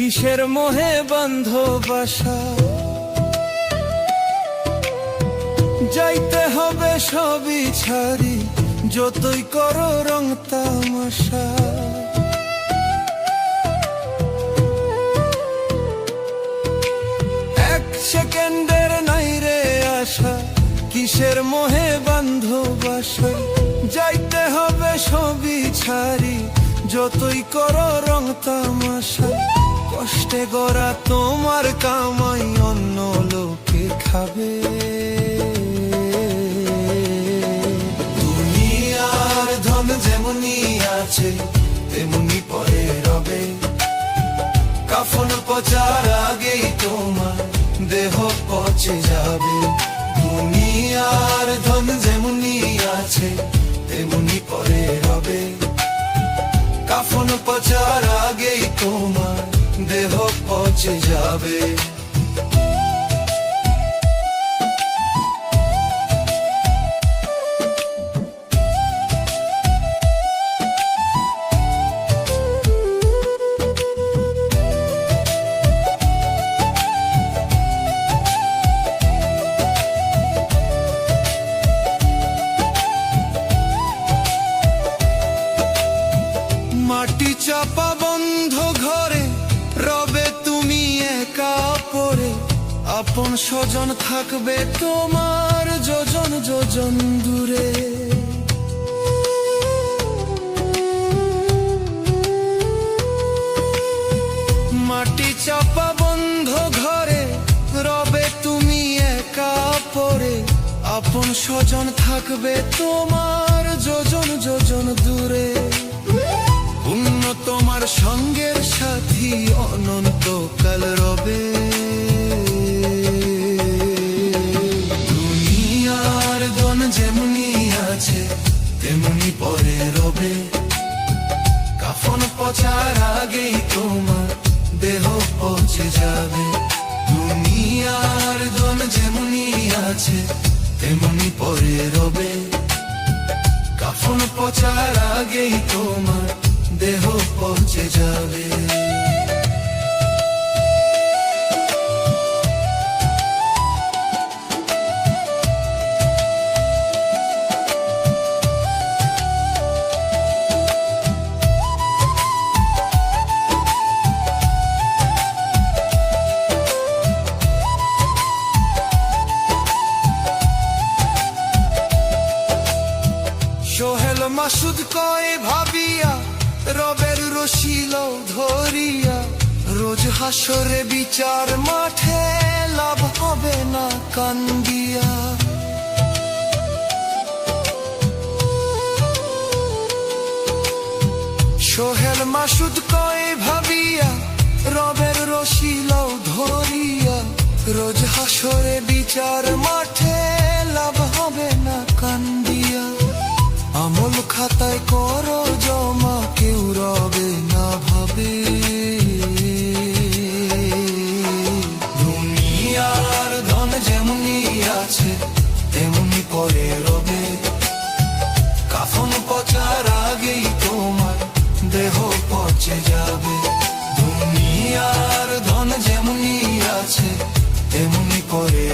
কিসের মোহে বন্ধ বাসা, যাইতে হবে সবই ছাড়ি, যতই করো রং তামাশা। এক সেকেন্ডের নাই রে আশা, কিসের মোহে বন্ধ বাসা, যাইতে হবে সবই ছাড়ি, যতই করো রং তামাশা। কষ্টে গড়া তোমার কামাই অন্য লোকে খাবে, দুনিয়ার ধন যেমনি আছে তেমনি পরে রবে। কাফন পচার আগেই তোমার দেহ পচে যাবে। দুনিয়ার ধন যেমনি আছে তেমনি পরে রবে। কাফন পচার আগেই তোমার দেহ পচে যাবে। মাটি চাপা বন্ধ ঘরে রবে তুমি একা পড়ে, আপন স্বজন থাকবে তোমার যোজন যোজন দূরে। মাটি চাপা বন্ধ ঘরে রবে তুমি একা পড়ে, আপন স্বজন থাকবে তোমার যোজন যোজন দূরে। পুণ্য তোমার সঙ্গের সাথী অনন্তকাল রবে। দুনিয়ার ধন যেমনি আছে তেমনি পরে রবে। কাফন পচার আগেই তোমার দেহ পচে যাবে। দুনিয়ার ধন যেমনি আছে তেমনি পরে রবে। কাফন পচার আগেই তোমার দেহ পৌঁছে যাবে। সোহেল মাসুদ কয় ভাবিয়া রবের রশিল ধরিয়া, রোজ হাসরে বিচার মাঠে লাভ হবে না কান্দিয়া। সোহেল মাসুদ কয় ভাবিয়া রবের রশিল ধরিয়া, রোজ হাসরে বিচার মাঠে লাভ হবে না কান্দিয়া। আমল খাতায় করো জমা কেউ রবে না ভাবে। দুনিয়ার ধন যেমনি আছে তেমনি পরে রবে। কাফন পচার আগেই তোমার দেহ পচে যাবে। দুনিয়ার ধন যেমনি আছে তেমনি পরে